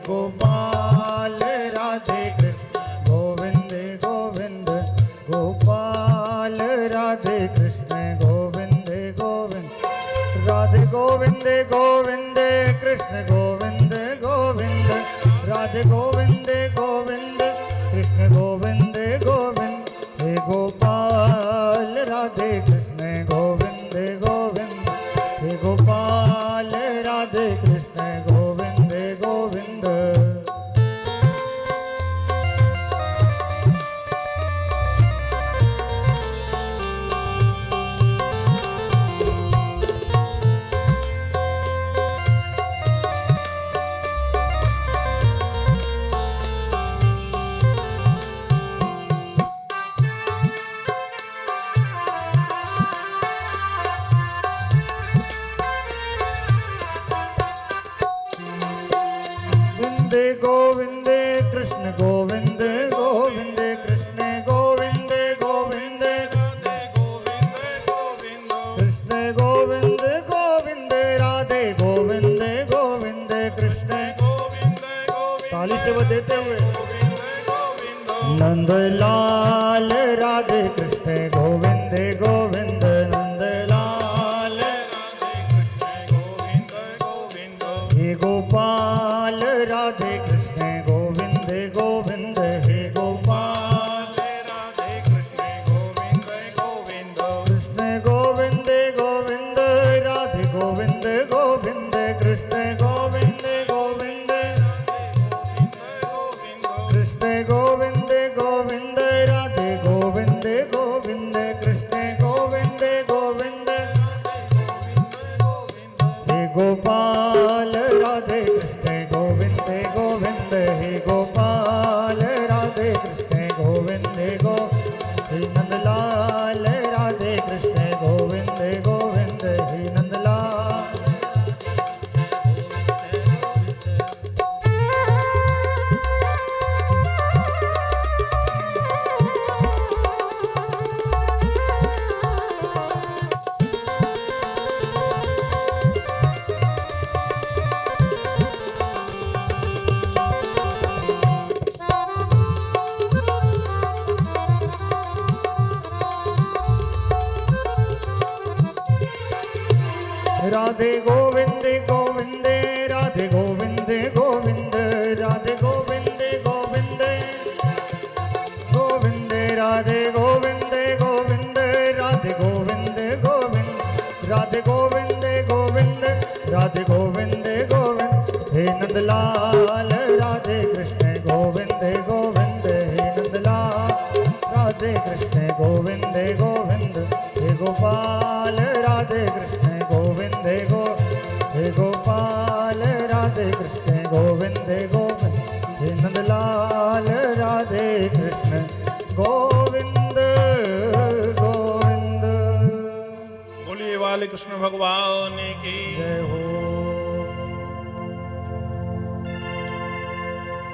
गोपाल राधे कृष्ण गोविंद गोविंद गोपाल राधे कृष्ण गोविंद गोविंद राधे गोविंद गोविंद कृष्ण गोविंद गोविंद राधे गोविंद गोविंद कृष्ण गोविंद गोविंद हे गोपाल राधे कृष्ण गोविंद गोविंद हे गोपाल राधे कृष्ण गोविंद गोविंद। गोविंद कृष्ण गोविंद गोविंद कृष्ण गोविंद गोविंद कृष्ण गोविंद गोविंद राधे गोविंद गोविंद कृष्ण ताली से वो देते हुए नंदलाल राधे कृष्ण गोविंद गोविंद नंदलाल हे गोपाल राधे कृष्ण गोविंद गोविंद हे गोपाल राधे कृष्ण गोविंद गोविंद कृष्ण गोविंद गोविंद राधे गोविंद गोविंद कृष्ण गोविंद गोविंद कृष्ण गोविंद गोविंद राधे गोविंद गोविंद कृष्ण गोविंद गोविंद हे गोपाल राधे कृष्ण गोविंद गोविंद हे गोपाल राधे कृष्ण गोविंद गो हे नंदलाल राधे कृष्ण गोविंद गोविंद हे नंदलाल। राधे गोविंद गोविंद राधे गोविंद गोविंद राधे गोविंद गोविंद गोविंद राधे गोविंद गोविंद राधे गोविंद गोविंद राधे गोविंद गोविंद राधे गोविंद गोविंद हे नंदलाल राधे कृष्ण गोविंद गोविंद हे नंदलाल राधे कृष्ण गोविंद गोविंद हे गोपाल राधे कृष्ण गोविंद गो हे गोपाल राधे कृष्ण गोविंद गोविंद हे नंदलाल राधे कृष्ण गोविंद गोविंद। बोलिए वाले कृष्ण भगवान की जय हो।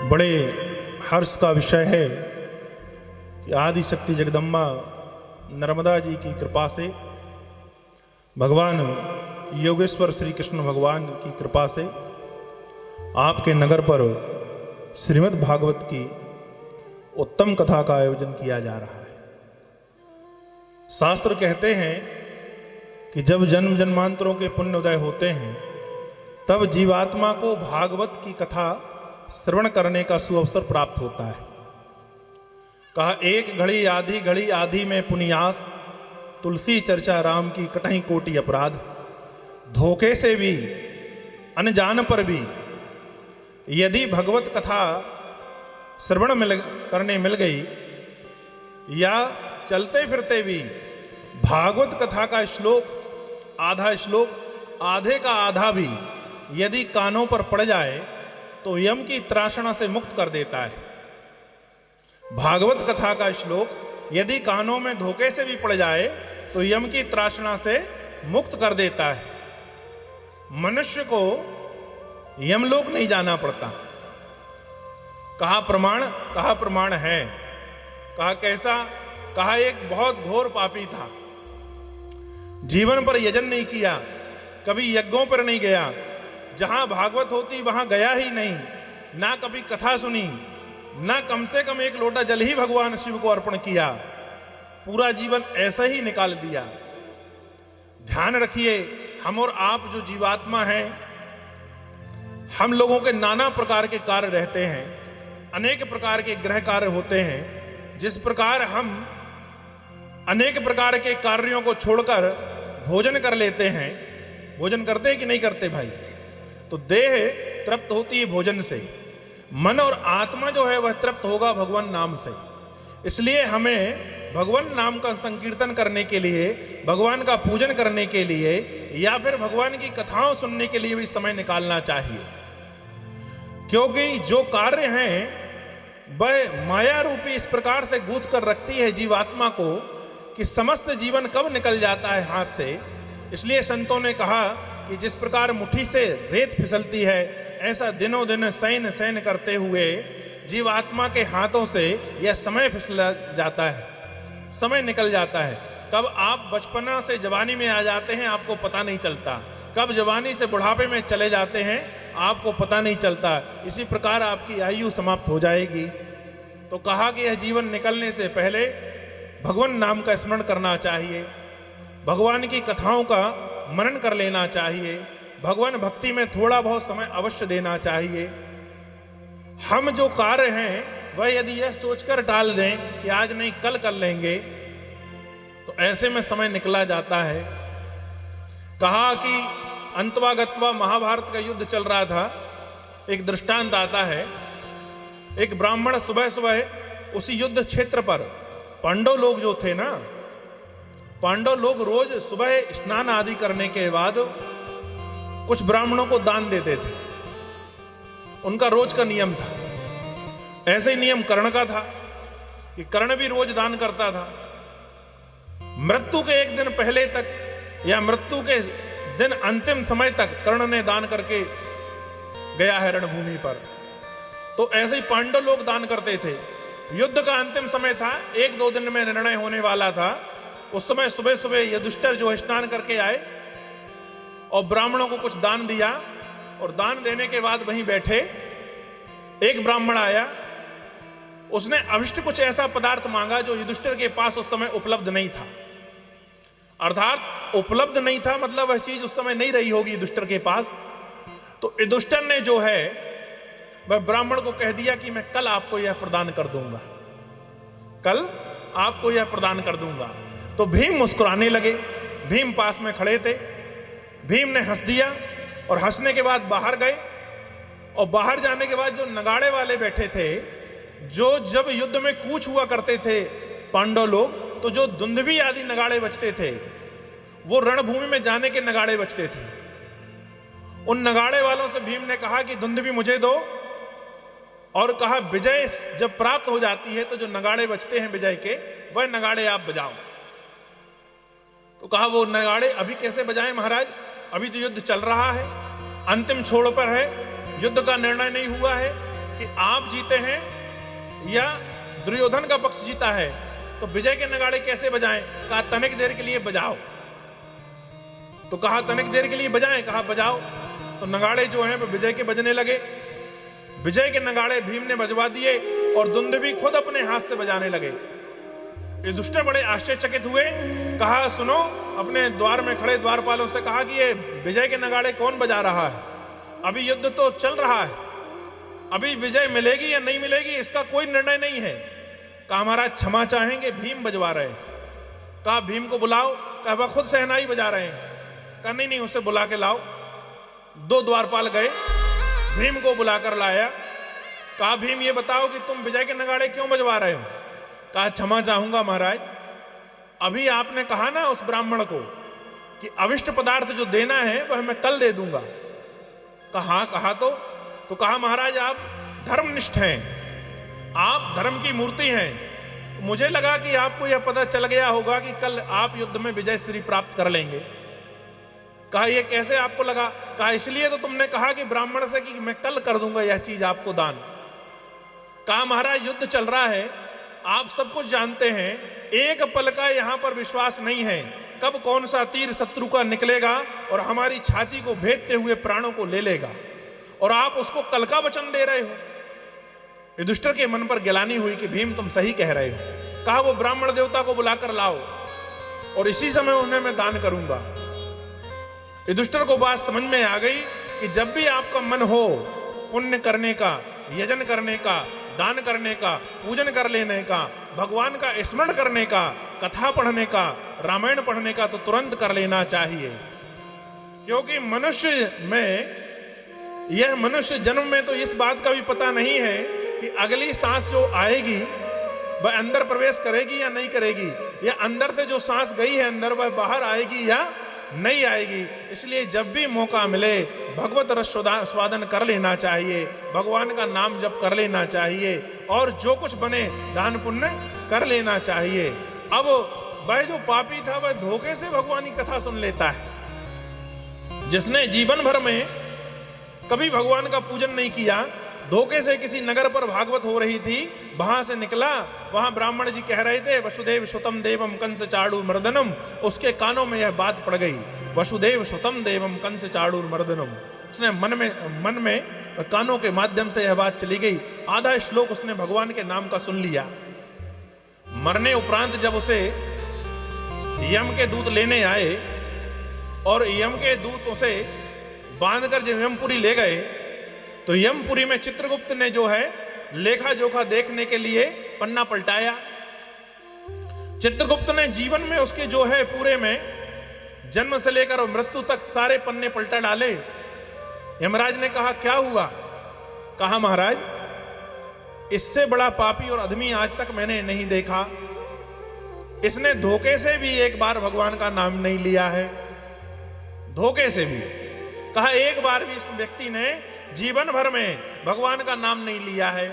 बड़े हर्ष का विषय है कि आदि शक्ति जगदम्बा नर्मदा जी की कृपा से भगवान योगेश्वर श्री कृष्ण भगवान की कृपा से आपके नगर पर श्रीमद् भागवत की उत्तम कथा का आयोजन किया जा रहा है। शास्त्र कहते हैं कि जब जन्म जन्मांतरों के पुण्य उदय होते हैं तब जीवात्मा को भागवत की कथा श्रवण करने का सुअवसर प्राप्त होता है। कहा एक घड़ी आधी में पुनियास तुलसी चर्चा राम की कटही कोटि अपराध। धोखे से भी अनजान पर भी यदि भगवत कथा श्रवण करने मिल गई या चलते फिरते भी भागवत कथा का श्लोक आधे का आधा भी यदि कानों पर पड़ जाए तो यम की त्रासना से मुक्त कर देता है। भागवत कथा का श्लोक यदि कानों में धोखे से भी पड़ जाए तो यम की त्रासना से मुक्त कर देता है। मनुष्य को यमलोक नहीं जाना पड़ता। कहा प्रमाण है। कहा कैसा? कहा एक बहुत घोर पापी था, जीवन पर यजन नहीं किया, कभी यज्ञों पर नहीं गया, जहां भागवत होती वहां गया ही नहीं, ना कभी कथा सुनी, ना कम से कम एक लोटा जल ही भगवान शिव को अर्पण किया, पूरा जीवन ऐसा ही निकाल दिया। ध्यान रखिए, हम और आप जो जीवात्मा हैं, हम लोगों के नाना प्रकार के कार्य रहते हैं, अनेक प्रकार के ग्रह कार्य होते हैं। जिस प्रकार हम अनेक प्रकार के कार्यों को छोड़कर भोजन कर लेते हैं, भोजन करते हैं कि नहीं करते भाई? तो देह तृप्त होती है भोजन से, मन और आत्मा जो है वह तृप्त होगा भगवान नाम से। इसलिए हमें भगवान नाम का संकीर्तन करने के लिए, भगवान का पूजन करने के लिए या फिर भगवान की कथाओं सुनने के लिए भी समय निकालना चाहिए। क्योंकि जो कार्य हैं वह माया रूपी इस प्रकार से गूंथ कर रखती है जीवात्मा को कि समस्त जीवन कब निकल जाता है हाथ से। इसलिए संतों ने कहा कि जिस प्रकार मुट्ठी से रेत फिसलती है, ऐसा दिनों दिन सैन सैन करते हुए जीवात्मा के हाथों से यह समय फिसल जाता है, समय निकल जाता है। कब आप बचपना से जवानी में आ जाते हैं आपको पता नहीं चलता, कब जवानी से बुढ़ापे में चले जाते हैं आपको पता नहीं चलता। इसी प्रकार आपकी आयु समाप्त हो जाएगी। तो कहा कि यह जीवन निकलने से पहले भगवान नाम का स्मरण करना चाहिए, भगवान की कथाओं का मनन कर लेना चाहिए, भगवान भक्ति में थोड़ा बहुत समय अवश्य देना चाहिए। हम जो कार्य हैं वह यदि यह सोचकर टाल दें कि आज नहीं कल कर लेंगे, तो ऐसे में समय निकला जाता है। कहा कि अंतवा गत्वा महाभारत का युद्ध चल रहा था। एक दृष्टांत आता है, एक ब्राह्मण सुबह सुबह उसी युद्ध क्षेत्र पर, पांडव लोग जो थे ना, पांडव लोग रोज सुबह स्नान आदि करने के बाद कुछ ब्राह्मणों को दान देते थे, उनका रोज का नियम था। ऐसे ही नियम कर्ण का था कि कर्ण भी रोज दान करता था। मृत्यु के एक दिन पहले तक या मृत्यु के दिन अंतिम समय तक कर्ण ने दान करके गया है रणभूमि पर। तो ऐसे ही पांडव लोग दान करते थे। युद्ध का अंतिम समय था, एक दो दिन में निर्णय होने वाला था। उस समय सुबह सुबह युधिष्ठिर जो स्नान करके आए और ब्राह्मणों को कुछ दान दिया, और दान देने के बाद वहीं बैठे एक ब्राह्मण आया, उसने अभिष्ट कुछ ऐसा पदार्थ मांगा जो युधिष्ठिर के पास उस समय उपलब्ध नहीं था। अर्थात उपलब्ध नहीं था मतलब वह चीज उस समय नहीं रही होगी युधिष्ठिर के पास। तो युधिष्ठिर ने जो है वह ब्राह्मण को कह दिया कि मैं कल आपको यह प्रदान कर दूंगा, कल आपको यह प्रदान कर दूंगा। तो भीम मुस्कुराने लगे, भीम पास में खड़े थे। भीम ने हंस दिया और हंसने के बाद बाहर गए। और बाहर जाने के बाद जो नगाड़े वाले बैठे थे, जो जब युद्ध में कूच हुआ करते थे पांडव लोग, तो जो दुंदुभी आदि नगाड़े बजते थे वो रणभूमि में जाने के नगाड़े बजते थे। उन नगाड़े वालों से भीम ने कहा कि दुंदुभी मुझे दो, और कहा विजय जब प्राप्त हो जाती है तो जो नगाड़े बजते हैं विजय के, वह नगाड़े आप बजाओ। तो कहा वो नगाड़े अभी कैसे बजाएं महाराज, अभी तो युद्ध चल रहा है, अंतिम छोड़ पर है, युद्ध का निर्णय नहीं हुआ है कि आप जीते हैं या दुर्योधन का पक्ष जीता है, तो विजय के नगाड़े कैसे बजाएं? कहा तनिक देर के लिए बजाओ। तो कहा तनिक देर के लिए बजाएं, कहा बजाओ। तो नगाड़े जो हैं वो विजय के बजने लगे। विजय के नगाड़े भीम ने बजवा दिए और दुंदुभी खुद अपने हाथ से बजाने लगे। युधिष्ठिर बड़े आश्चर्यचकित हुए। कहा सुनो, अपने द्वार में खड़े द्वारपालों से कहा कि ये विजय के नगाड़े कौन बजा रहा है? अभी युद्ध तो चल रहा है, अभी विजय मिलेगी या नहीं मिलेगी इसका कोई निर्णय नहीं है। कहा महाराज क्षमा चाहेंगे, भीम बजवा रहे हैं। कहा भीम को बुलाओ। कहा वह खुद सहनाई बजा रहे हैं। कहा नहीं नहीं, उसे बुला के लाओ। दो द्वारपाल गए, भीम को बुलाकर लाया। कहा भीम ये बताओ कि तुम विजय के नगाड़े क्यों बजवा रहे हो? कहा क्षमा चाहूंगा महाराज, अभी आपने कहा ना उस ब्राह्मण को कि अविष्ट पदार्थ जो देना है वह मैं कल दे दूंगा। कहा कहा तो कहा महाराज आप धर्मनिष्ठ हैं, आप धर्म की मूर्ति हैं, मुझे लगा कि आपको यह पता चल गया होगा कि कल आप युद्ध में विजय श्री प्राप्त कर लेंगे। कहा यह कैसे आपको लगा? कहा इसलिए तो तुमने कहा कि ब्राह्मण से कि मैं कल कर दूंगा यह चीज आपको दान। कहा महाराज युद्ध चल रहा है, आप सब कुछ जानते हैं, एक पल का यहां पर विश्वास नहीं है, कब कौन सा तीर शत्रु का निकलेगा और हमारी छाती को भेदते हुए प्राणों को ले लेगा। और आप उसको कल का वचन दे रहे हो। युधिष्ठिर के मन पर गिलानी हुई कि भीम तुम सही कह रहे हो। कहा वो ब्राह्मण देवता को बुलाकर लाओ और इसी समय उन्हें मैं दान करूंगा। युधिष्ठिर को बात समझ में आ गई कि जब भी आपका मन हो पुण्य करने का, यजन करने का, दान करने का, पूजन कर लेने का, भगवान का स्मरण करने का, कथा पढ़ने का, रामायण पढ़ने का, तो तुरंत कर लेना चाहिए। क्योंकि यह मनुष्य जन्म में तो इस बात का भी पता नहीं है कि अगली सांस जो आएगी वह अंदर प्रवेश करेगी या नहीं करेगी, या अंदर से जो सांस गई है अंदर वह बाहर आएगी या नहीं आएगी। इसलिए जब भी मौका मिले भगवत रस स्वादन कर लेना चाहिए, भगवान का नाम जप कर लेना चाहिए और जो कुछ बने दान पुण्य कर लेना चाहिए। अब वह जो पापी था वह धोखे से भगवान की कथा सुन लेता है। जिसने जीवन भर में कभी भगवान का पूजन नहीं किया, धोखे से किसी नगर पर भागवत हो रही थी, वहां से निकला, वहां ब्राह्मण जी कह रहे थे वसुदेव सुतम देवम कंस चाड़ू मर्दनम, उसके कानों में यह बात पड़ गई, वसुदेव सुतम देवम कंस चाड़ू मर्दनम। उसने मन में कानों के माध्यम से यह बात चली गई। आधा श्लोक उसने भगवान के नाम का सुन लिया। मरने उपरांत जब उसे यम के दूत लेने आए और यम के दूत उसे बांधकर जब यमपुरी ले गए, तो यमपुरी में चित्रगुप्त ने जो है लेखा जोखा देखने के लिए पन्ना पलटाया। चित्रगुप्त ने जीवन में उसके जो है पूरे में जन्म से लेकर और मृत्यु तक सारे पन्ने पलटा डाले। यमराज ने कहा क्या हुआ? कहा महाराज इससे बड़ा पापी और अधमी आज तक मैंने नहीं देखा। इसने धोखे से भी एक बार भगवान का नाम नहीं लिया है, धोखे से भी। कहा एक बार भी इस व्यक्ति ने जीवन भर में भगवान का नाम नहीं लिया है।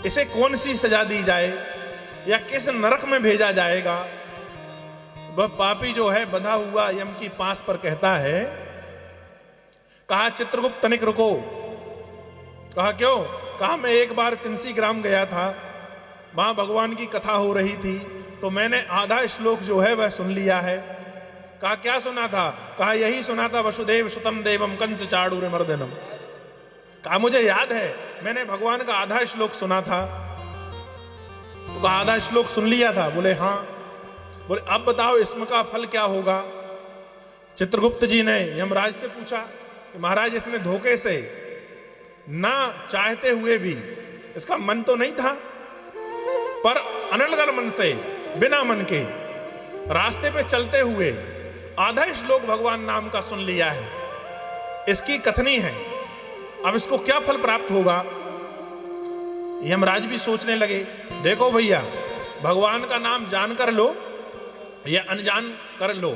इसे कौन सी सजा दी जाए या किस नरक में भेजा जाएगा? वह पापी जो है बंधा हुआ यम की पास पर कहता है। कहा चित्रगुप्त तनिक रुको। कहा क्यों? कहा मैं एक बार तिनसी ग्राम गया था, वहां भगवान की कथा हो रही थी, तो मैंने आधा श्लोक जो है वह सुन लिया है। कहा क्या सुना था? कहा यही सुना था वसुदेव सुतम देवम कंस चाड़ूर मर्दनम। कहा मुझे याद है मैंने भगवान का आधा श्लोक सुना था। तो कहा आधा श्लोक सुन लिया था? बोले हाँ। बोले अब बताओ इसमें का फल क्या होगा? चित्रगुप्त जी ने यमराज से पूछा कि महाराज इसने धोखे से ना चाहते हुए भी, इसका मन तो नहीं था, पर अनलगर मन से बिना मन के रास्ते पे चलते हुए आधा श्लोक भगवान नाम का सुन लिया है। इसकी कथनी है, अब इसको क्या फल प्राप्त होगा? यमराज भी सोचने लगे। देखो भैया भगवान का नाम जान कर लो या अनजान कर लो,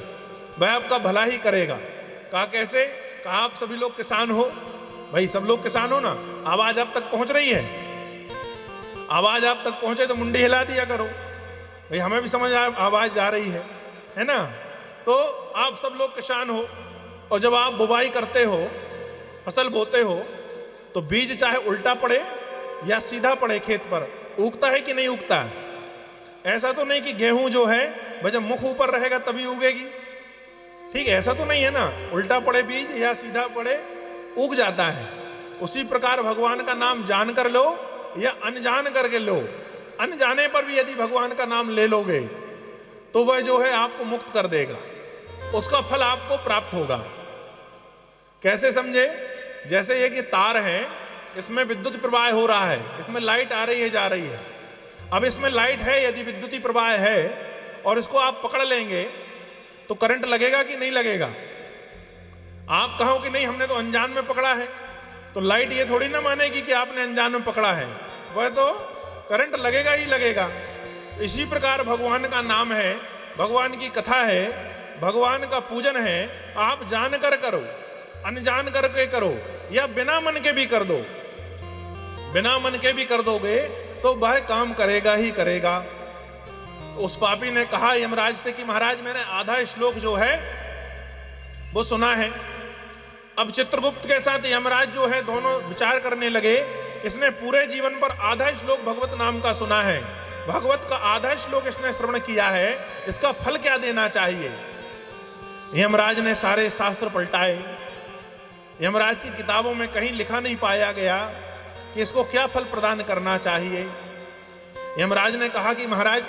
वह आपका भला ही करेगा। कहा कैसे? कहा आप सभी लोग किसान हो, भाई सब लोग किसान हो ना, आवाज आप तक पहुंच रही है? आवाज आप तक पहुंचे तो मुंडी हिला दिया करो, भाई हमें भी समझ आवाज जा रही है ना? तो आप सब लोग किसान हो और जब आप बुवाई करते हो, फसल बोते हो, तो बीज चाहे उल्टा पड़े या सीधा पड़े खेत पर, उगता है कि नहीं उगता? ऐसा तो नहीं कि गेहूं जो है वह जब मुख ऊपर रहेगा तभी उगेगी, ठीक है? ऐसा तो नहीं है ना, उल्टा पड़े बीज या सीधा पड़े उग जाता है। उसी प्रकार भगवान का नाम जान कर लो या अनजान करके लो, अनजाने पर भी यदि भगवान का नाम ले लोगे तो वह जो है आपको मुक्त कर देगा, उसका फल आपको प्राप्त होगा। कैसे समझे? जैसे ये कि तार है, इसमें विद्युत प्रवाह हो रहा है, इसमें लाइट आ रही है जा रही है। अब इसमें लाइट है, यदि विद्युत प्रवाह है और इसको आप पकड़ लेंगे तो करंट लगेगा कि नहीं लगेगा? आप कहो कि नहीं हमने तो अनजान में पकड़ा है, तो लाइट ये थोड़ी ना मानेगी कि आपने अनजान में पकड़ा है, वह तो करंट लगेगा ही लगेगा। इसी प्रकार भगवान का नाम है, भगवान की कथा है, भगवान का पूजन है। आप जान कर करो, अनजान करके करो या बिना मन के भी कर दो, बिना मन के भी कर दोगे तो वह काम करेगा ही करेगा। उस पापी ने कहा यमराज से कि महाराज मैंने आधा श्लोक जो है वो सुना है। अब चित्रगुप्त के साथ यमराज जो है दोनों विचार करने लगे। इसने पूरे जीवन पर आधा श्लोक भगवत नाम का सुना है, भगवत का आधा श्लोक इसने श्रवण किया है, इसका फल क्या देना चाहिए? यमराज ने सारे शास्त्र पलटाए। यमराज की किताबों में कहीं लिखा नहीं पाया गया कि इसको क्या फल प्रदान करना चाहिए। यमराज ने कहा कि महाराज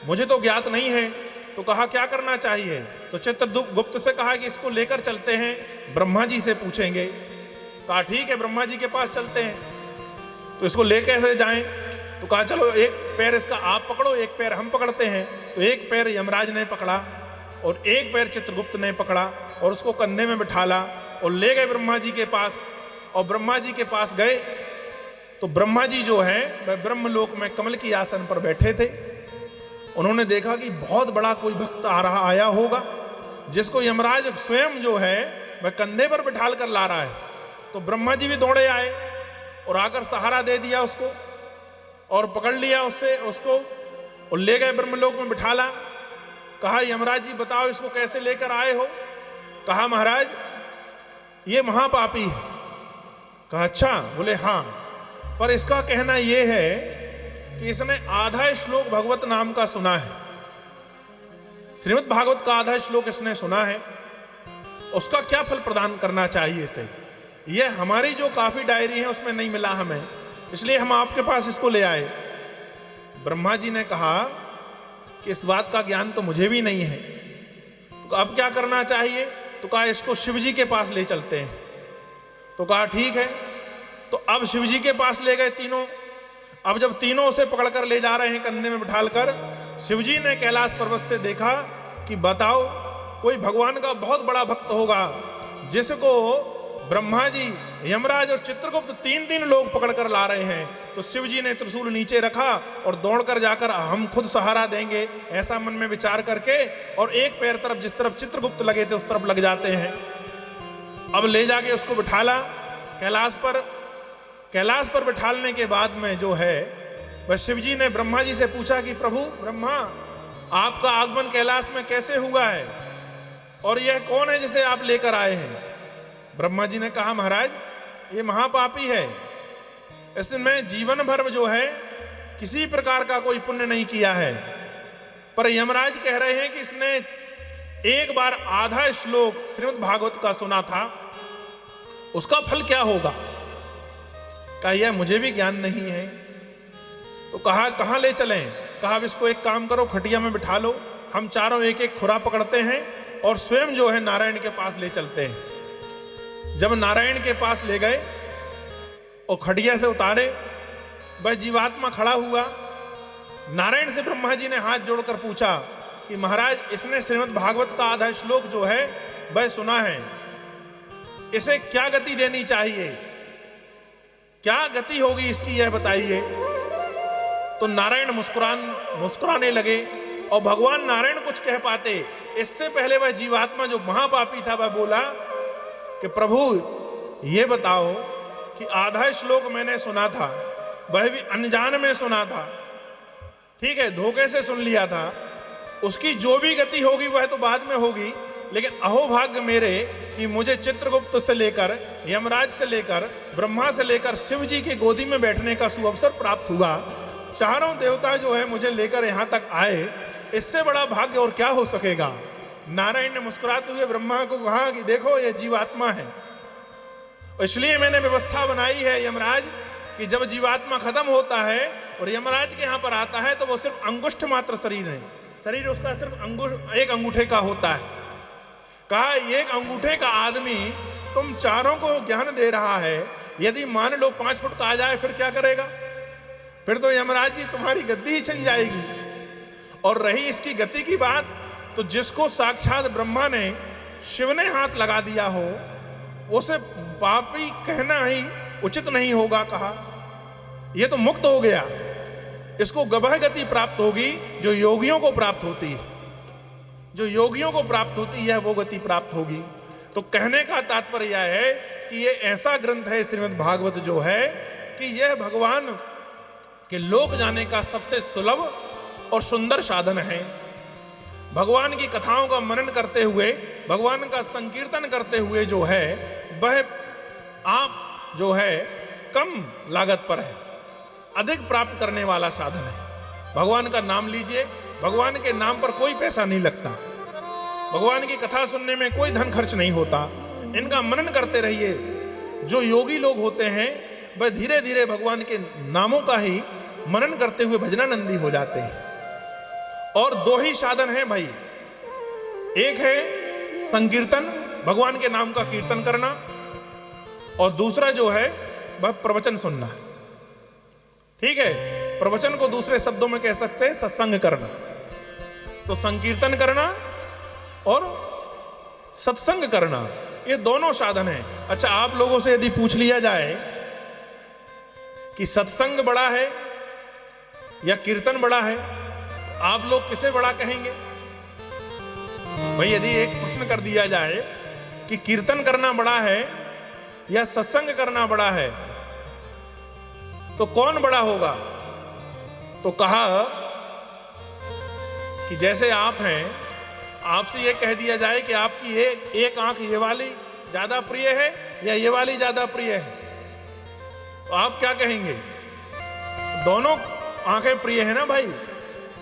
मुझे तो ज्ञात नहीं है, तो कहा क्या करना चाहिए। तो चित्रगुप्त से कहा कि इसको लेकर चलते हैं, ब्रह्मा जी से पूछेंगे। कहा ठीक है, ब्रह्मा जी के पास चलते हैं। तो इसको ले कैसे जाएं। तो कहा चलो एक पैर इसका आप पकड़ो, एक पैर हम पकड़ते हैं। तो एक पैर यमराज ने पकड़ा और एक पैर चित्रगुप्त ने पकड़ा और उसको कंधे में बिठाला और ले गए ब्रह्मा जी के पास। और ब्रह्मा जी के पास गए तो ब्रह्मा जी जो है वह ब्रह्मलोक में कमल की आसन पर बैठे थे। उन्होंने देखा कि बहुत बड़ा कोई भक्त आया होगा, जिसको यमराज स्वयं जो है वह कंधे पर बिठाल कर ला रहा है। तो ब्रह्मा जी भी दौड़े आए और आकर सहारा दे दिया उसको और पकड़ लिया उसको और ले गए ब्रह्मलोक में बिठाला। कहा यमराज जी बताओ इसको कैसे लेकर आए हो। कहा महाराज ये महापापी है। कहा अच्छा। बोले हाँ, पर इसका कहना यह है कि इसने आधा श्लोक भगवत नाम का सुना है, श्रीमद् भागवत का आधा श्लोक इसने सुना है, उसका क्या फल प्रदान करना चाहिए इसे। यह हमारी जो काफी डायरी है उसमें नहीं मिला हमें, इसलिए हम आपके पास इसको ले आए। ब्रह्मा जी ने कहा कि इस बात का ज्ञान तो मुझे भी नहीं है, तो अब क्या करना चाहिए। तो कहा इसको शिव जी के पास ले चलते हैं। तो कहा ठीक है। तो अब शिव जी के पास ले गए तीनों। अब जब तीनों उसे पकड़कर ले जा रहे हैं कंधे में बिठालकर, शिव जी ने कैलाश पर्वत से देखा कि बताओ कोई भगवान का बहुत बड़ा भक्त होगा जिसको ब्रह्मा जी, यमराज और चित्रगुप्त तीन लोग पकड़कर ला रहे हैं। तो शिव जी ने त्रिशूल नीचे रखा और दौड़कर जाकर हम खुद सहारा देंगे, ऐसा मन में विचार करके और एक पैर तरफ जिस तरफ चित्रगुप्त लगे थे उस तरफ लग जाते हैं। अब ले जाके उसको बिठाला कैलाश पर। कैलाश पर बिठालने के बाद में जो है वह शिव जी ने ब्रह्मा जी से पूछा कि प्रभु ब्रह्मा, आपका आगमन कैलाश में कैसे हुआ है और यह कौन है जिसे आप लेकर आए हैं। ब्रह्मा जी ने कहा महाराज ये महापापी है, इसने जीवन भर जो है किसी प्रकार का कोई पुण्य नहीं किया है। पर यमराज कह रहे हैं कि इसने एक बार आधा श्लोक श्रीमद् भागवत का सुना था, उसका फल क्या होगा। कहा यह मुझे भी ज्ञान नहीं है। तो कहा कहां ले चलें। कहा अब इसको एक काम करो, खटिया में बिठा लो, हम चारों एक एक खुरा पकड़ते हैं और स्वयं जो है नारायण के पास ले चलते हैं। जब नारायण के पास ले गए और खटिया से उतारे, वह जीवात्मा खड़ा हुआ। नारायण से ब्रह्मा जी ने हाथ जोड़कर पूछा कि महाराज इसने श्रीमद् भागवत का आधा श्लोक जो है वह सुना है, इसे क्या गति देनी चाहिए, क्या गति होगी इसकी यह बताइए। तो नारायण मुस्कुराने लगे और भगवान नारायण कुछ कह पाते इससे पहले वह जीवात्मा जो महापापी था वह बोला कि प्रभु ये बताओ कि आधा श्लोक मैंने सुना था, वह भी अनजान में सुना था, ठीक है धोखे से सुन लिया था, उसकी जो भी गति होगी वह तो बाद में होगी, लेकिन अहोभाग्य मेरे कि मुझे चित्रगुप्त से लेकर यमराज से लेकर ब्रह्मा से लेकर शिव जी की गोदी में बैठने का सुअवसर प्राप्त हुआ। चारों देवता जो है मुझे लेकर यहां तक आए, इससे बड़ा भाग्य और क्या हो सकेगा। नारायण ने मुस्कुराते हुए ब्रह्मा को कहा कि देखो ये जीवात्मा है, इसलिए मैंने व्यवस्था बनाई है यमराज कि जब जीवात्मा खत्म होता है और यमराज के यहां पर आता है तो वो सिर्फ अंगुष्ठ मात्र शरीर है, शरीर उसका सिर्फ एक अंगूठे का होता है। कहा एक अंगूठे का आदमी तुम चारों को ज्ञान दे रहा है, यदि मान लो 5 फुट का आ जाए फिर क्या करेगा। फिर तो यमराज जी तुम्हारी गद्दी ही छिन जाएगी। और रही इसकी गति की बात, तो जिसको साक्षात ब्रह्मा ने शिव ने हाथ लगा दिया हो उसे पापी कहना ही उचित नहीं होगा। कहा यह तो मुक्त हो गया, इसको गवाह गति प्राप्त होगी जो योगियों को प्राप्त होती है, जो योगियों को प्राप्त होती है वो गति प्राप्त होगी। तो कहने का तात्पर्य यह है कि ये ऐसा ग्रंथ है श्रीमद् भागवत जो है कि यह भगवान के लोक जाने का सबसे सुलभ और सुंदर साधन है। भगवान की कथाओं का मनन करते हुए, भगवान का संकीर्तन करते हुए जो है वह आप जो है कम लागत पर है, अधिक प्राप्त करने वाला साधन है। भगवान का नाम लीजिए, भगवान के नाम पर कोई पैसा नहीं लगता, भगवान की कथा सुनने में कोई धन खर्च नहीं होता, इनका मनन करते रहिए। जो योगी लोग होते हैं वह धीरे धीरे भगवान के नामों का ही मनन करते हुए भजनानंदी हो जाते हैं। और दो ही साधन हैं भाई, एक है संकीर्तन, भगवान के नाम का कीर्तन करना, और दूसरा जो है वह प्रवचन सुनना। ठीक है, प्रवचन को दूसरे शब्दों में कह सकते हैं सत्संग करना। तो संकीर्तन करना और सत्संग करना, ये दोनों साधन हैं। अच्छा, आप लोगों से यदि पूछ लिया जाए कि सत्संग बड़ा है या कीर्तन बड़ा है, आप लोग किसे बड़ा कहेंगे? भाई यदि एक प्रश्न कर दिया जाए कि कीर्तन करना बड़ा है या सत्संग करना बड़ा है, तो कौन बड़ा होगा? तो कहा कि जैसे आप हैं, आपसे यह कह दिया जाए कि आपकी एक आंख ये वाली ज्यादा प्रिय है या ये वाली ज्यादा प्रिय है, तो आप क्या कहेंगे? दोनों आंखें प्रिय है ना भाई।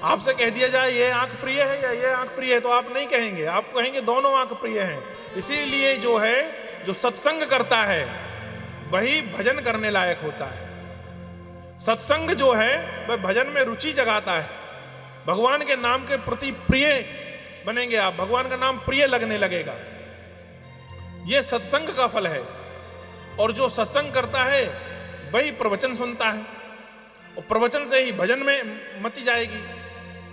आपसे कह दिया जाए ये आंख प्रिय है या ये आंख प्रिय है, तो आप नहीं कहेंगे, आप कहेंगे दोनों आंख प्रिय हैं। इसीलिए जो है, जो सत्संग करता है वही भजन करने लायक होता है। सत्संग जो है वह भजन में रुचि जगाता है, भगवान के नाम के प्रति प्रिय बनेंगे आप, भगवान का नाम प्रिय लगने लगेगा। यह सत्संग का फल है। और जो सत्संग करता है वही प्रवचन सुनता है, और प्रवचन से ही भजन में मति जाएगी।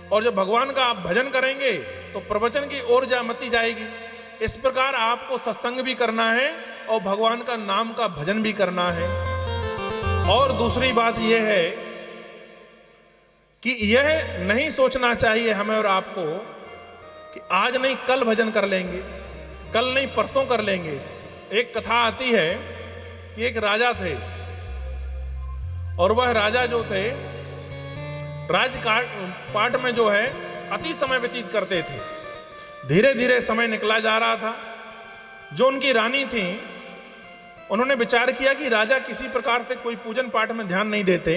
और जब भगवान का आप भजन करेंगे तो प्रवचन की ओर मति जाएगी। इस प्रकार आपको सत्संग भी करना है और भगवान का नाम का भजन भी करना है। और दूसरी बात यह है कि यह नहीं सोचना चाहिए हमें और आपको कि आज नहीं कल भजन कर लेंगे, कल नहीं परसों कर लेंगे। एक कथा आती है कि एक राजा थे, और वह राजा जो थे राजपाट में जो है अति समय व्यतीत करते थे। धीरे धीरे समय निकला जा रहा था। जो उनकी रानी थी, उन्होंने विचार किया कि राजा किसी प्रकार से कोई पूजन पाठ में ध्यान नहीं देते,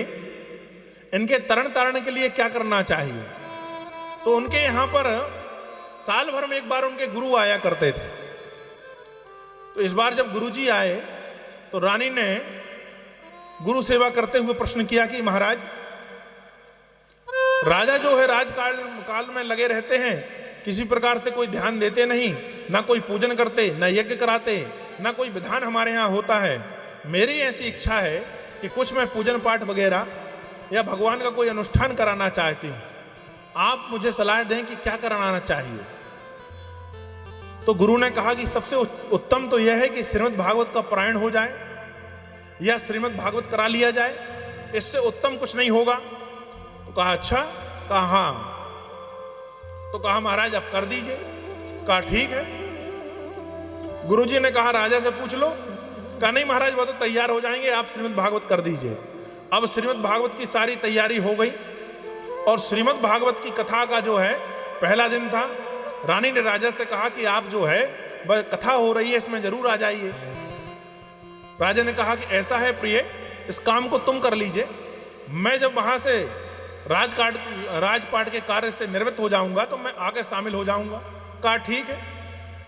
इनके तरण तारण के लिए क्या करना चाहिए। तो उनके यहां पर साल भर में एक बार उनके गुरु आया करते थे। तो इस बार जब गुरुजी आए तो रानी ने गुरु सेवा करते हुए प्रश्न किया कि महाराज, राजा जो है राजकाल में लगे रहते हैं, किसी प्रकार से कोई ध्यान देते नहीं, ना कोई पूजन करते, ना यज्ञ कराते, ना कोई विधान हमारे यहाँ होता है। मेरी ऐसी इच्छा है कि कुछ मैं पूजन पाठ वगैरह या भगवान का कोई अनुष्ठान कराना चाहती हूँ, आप मुझे सलाह दें कि क्या कराना चाहिए। तो गुरु ने कहा कि सबसे उत्तम तो यह है कि श्रीमद् भागवत का पारायण हो जाए या श्रीमद् भागवत करा लिया जाए, इससे उत्तम कुछ नहीं होगा। तो कहा अच्छा, कहा हाँ। तो कहा महाराज आप कर दीजिए। कहा ठीक है। गुरुजी ने कहा राजा से पूछ लो। कहा नहीं महाराज वो तो तैयार हो जाएंगे, आप श्रीमद् भागवत कर दीजिए। अब श्रीमद् भागवत की सारी तैयारी हो गई और श्रीमद् भागवत की कथा का जो है पहला दिन था। रानी ने राजा से कहा कि आप जो है वह कथा हो रही है, इसमें जरूर आ जाइए। राजा ने कहा कि ऐसा है प्रिय, इस काम को तुम कर लीजिए, मैं जब वहां से राजपाट के कार्य से निवृत्त हो जाऊंगा तो मैं आकर शामिल हो जाऊंगा। कहा ठीक है।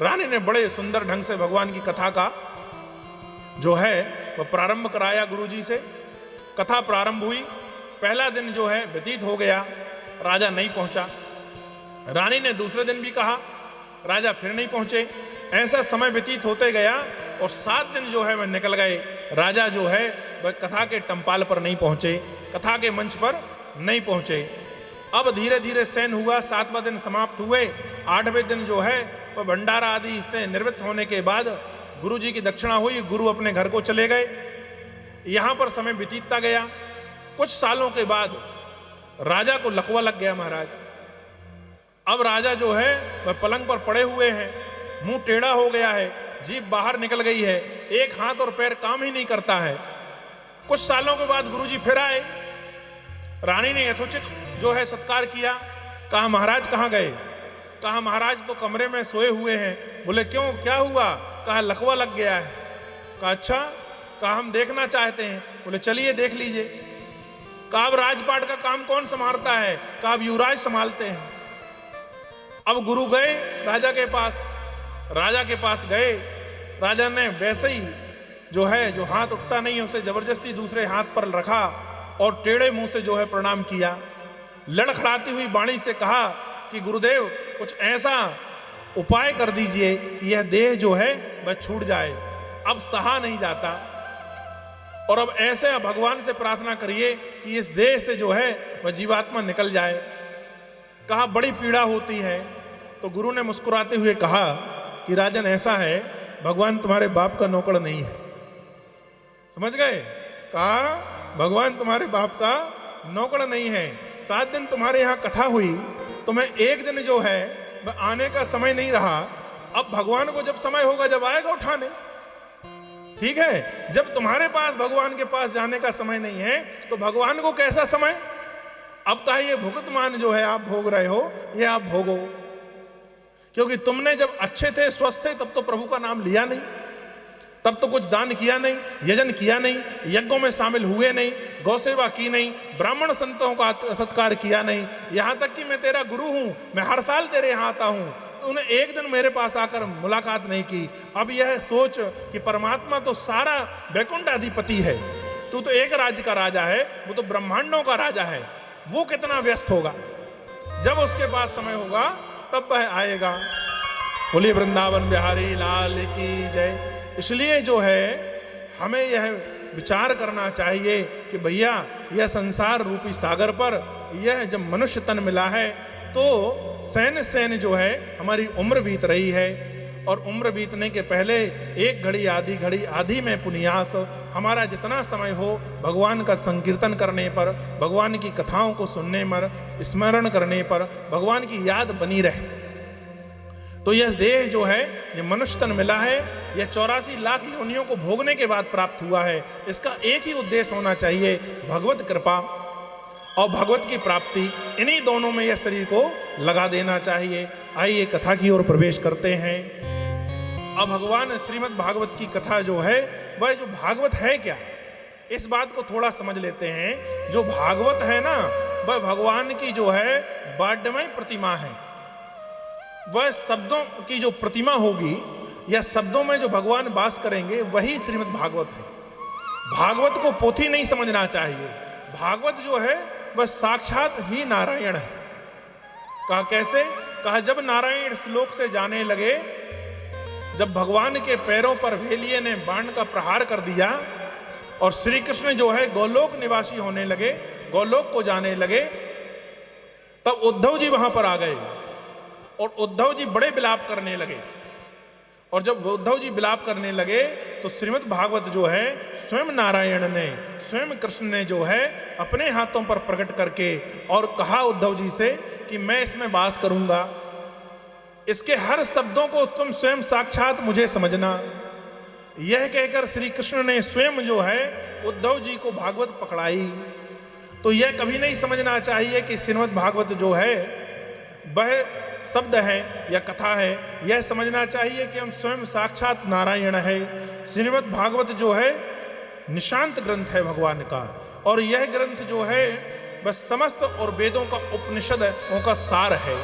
रानी ने बड़े सुंदर ढंग से भगवान की कथा का जो है वह प्रारंभ कराया गुरुजी से। कथा प्रारंभ हुई, पहला दिन जो है व्यतीत हो गया, राजा नहीं पहुंचा। रानी ने दूसरे दिन भी कहा, राजा फिर नहीं पहुंचे। ऐसा समय व्यतीत होते गया और 7 दिन जो है वह निकल गए, राजा जो है वह कथा के टंपाल पर नहीं पहुंचे, कथा के मंच पर नहीं पहुंचे। अब धीरे धीरे शयन हुआ, 7वां दिन समाप्त हुए। 8वें दिन जो है वह भंडारा आदि से निवृत्त होने के बाद गुरु जी की दक्षिणा हुई, गुरु अपने घर को चले गए। यहां पर समय बीतता गया। कुछ सालों के बाद राजा को लकवा लग गया महाराज। अब राजा जो है वह पलंग पर पड़े हुए हैं, मुंह टेढ़ा हो गया है, जीभ बाहर निकल गई है, एक हाथ और पैर काम ही नहीं करता है। कुछ सालों के बाद गुरुजी फिर आए। रानी ने यथोचित जो है सत्कार किया। कहा महाराज कहाँ गए? कहा महाराज तो कमरे में सोए हुए हैं। बोले क्यों, क्या हुआ? कहा लकवा लग गया है। कहा अच्छा। कहा हम देखना चाहते हैं। बोले चलिए देख लीजिए। कहा अब राजपाट का काम कौन संभालता है? कहा अब युवराज संभालते हैं। अब गुरु गए राजा के पास, राजा के पास गए, राजा ने वैसे ही जो है, जो हाथ उठता नहीं है उसे जबरदस्ती दूसरे हाथ पर रखा और टेढ़े मुंह से जो है प्रणाम किया। लड़खड़ाती हुई वाणी से कहा कि गुरुदेव कुछ ऐसा उपाय कर दीजिए कि यह देह जो है वह छूट जाए, अब सहा नहीं जाता। और अब ऐसे भगवान से प्रार्थना करिए कि इस देह से जो है वह जीवात्मा निकल जाए। कहा बड़ी पीड़ा होती है। तो गुरु ने मुस्कुराते हुए कहा कि राजन ऐसा है, भगवान तुम्हारे बाप का नौकर नहीं है। समझ गए? कहा भगवान तुम्हारे बाप का नौकर नहीं है। 7 दिन तुम्हारे यहाँ कथा हुई तो मैं एक दिन जो है वह आने का समय नहीं रहा। अब भगवान को जब समय होगा जब आएगा उठाने, ठीक है। जब तुम्हारे पास भगवान के पास जाने का समय नहीं है तो भगवान को कैसा समय? अब कहा ये भुगतमान जो है आप भोग रहे हो, ये आप भोगो, क्योंकि तुमने जब अच्छे थे, स्वस्थ थे, तब तो प्रभु का नाम लिया नहीं, तब तो कुछ दान किया नहीं, यजन किया नहीं, यज्ञों में शामिल हुए नहीं, गौ सेवा की नहीं, ब्राह्मण संतों का सत्कार किया नहीं। यहां तक कि मैं तेरा गुरु हूं, मैं हर साल तेरे यहां आता हूं, तूने एक दिन मेरे पास आकर मुलाकात नहीं की। अब यह सोच कि परमात्मा तो सारा वैकुंठ अधिपति है, तू तो एक राज्य का राजा है, वो तो ब्रह्मांडों का राजा है, वो कितना व्यस्त होगा। जब उसके पास समय होगा तब वह आएगा। बोलिए वृंदावन बिहारी लाल की जय। इसलिए जो है हमें यह विचार करना चाहिए कि भैया यह संसार रूपी सागर पर यह जब मनुष्य तन मिला है तो सैन जो है हमारी उम्र बीत रही है, और उम्र बीतने के पहले एक घड़ी आधी में पुनियास, हमारा जितना समय हो भगवान का संकीर्तन करने पर, भगवान की कथाओं को सुनने पर, स्मरण करने पर भगवान की याद बनी रहे। तो यह देह जो है, ये मनुष्य तन मिला है, यह 84 लाख योनियों को भोगने के बाद प्राप्त हुआ है। इसका एक ही उद्देश्य होना चाहिए, भगवत कृपा और भगवत की प्राप्ति। इन्हीं दोनों में यह शरीर को लगा देना चाहिए। आइए कथा की ओर प्रवेश करते हैं। अब भगवान श्रीमद् भागवत की कथा जो है, वह जो भागवत है क्या, इस बात को थोड़ा समझ लेते हैं। जो भागवत है ना, वह भगवान की जो है बाड्यमय प्रतिमा है। वह शब्दों की जो प्रतिमा होगी या शब्दों में जो भगवान वास करेंगे वही श्रीमद् भागवत है। भागवत को पोथी नहीं समझना चाहिए। भागवत जो है वह साक्षात ही नारायण है। कहा कैसे? कहा जब नारायण श्लोक से जाने लगे, जब भगवान के पैरों पर भेलिए ने बाण का प्रहार कर दिया और श्री कृष्ण जो है गोलोक निवासी होने लगे, गोलोक को जाने लगे, तब उद्धव जी वहां पर आ गए और उद्धव जी बड़े विलाप करने लगे। और जब उद्धव जी विलाप करने लगे तो श्रीमद् भागवत जो है स्वयं नारायण ने, स्वयं कृष्ण ने जो है अपने हाथों पर प्रकट करके और कहा उद्धव जी से कि मैं इसमें वास करूंगा, इसके हर शब्दों को तुम स्वयं साक्षात मुझे समझना। यह कहकर श्री कृष्ण ने स्वयं जो है उद्धव जी को भागवत पकड़ाई। तो यह कभी नहीं समझना चाहिए कि श्रीमद् भागवत जो है वह शब्द है या कथा है। यह समझना चाहिए कि हम स्वयं साक्षात नारायण है। श्रीमद् भागवत जो है निशांत ग्रंथ है भगवान का, और यह ग्रंथ जो है वह समस्त और वेदों का उपनिषदों का सार है।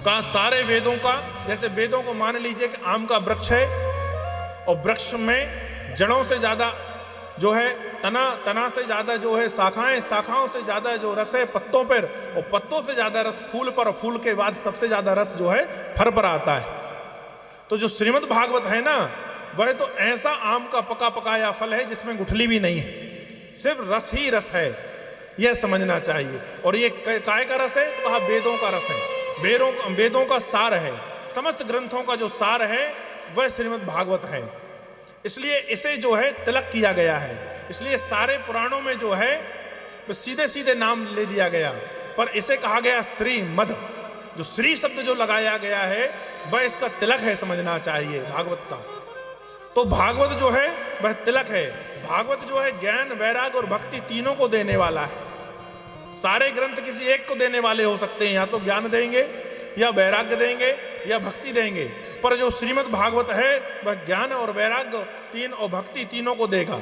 का सारे वेदों का, जैसे वेदों को मान लीजिए कि आम का वृक्ष है और वृक्ष में जड़ों से ज्यादा जो है तना से ज्यादा जो है शाखाएं, शाखाओं से ज्यादा जो रस है पत्तों पर, और पत्तों से ज्यादा रस फूल पर, और फूल के बाद सबसे ज्यादा रस जो है फर पर आता है। तो जो श्रीमद् भागवत है ना, वह तो ऐसा आम का पका पकाया फल है जिसमें गुठली भी नहीं है, सिर्फ रस ही रस है, यह समझना चाहिए। और ये काय का रस है? तो कहा वेदों का रस है, वेदों का सार है, समस्त ग्रंथों का जो सार है वह श्रीमद् भागवत है। इसलिए इसे जो है तिलक किया गया है। इसलिए सारे पुराणों में जो है वो सीधे सीधे नाम ले दिया गया, पर इसे कहा गया श्रीमद्। जो श्री शब्द जो लगाया गया है वह इसका तिलक है, समझना चाहिए भागवत का। तो भागवत जो है वह तिलक है। भागवत जो है ज्ञान, वैराग और भक्ति तीनों को देने वाला है। सारे ग्रंथ किसी एक को देने वाले हो सकते हैं, या तो ज्ञान देंगे या वैराग्य देंगे या भक्ति देंगे, पर जो श्रीमद् भागवत है वह ज्ञान और वैराग्य तीन और भक्ति तीनों को देगा।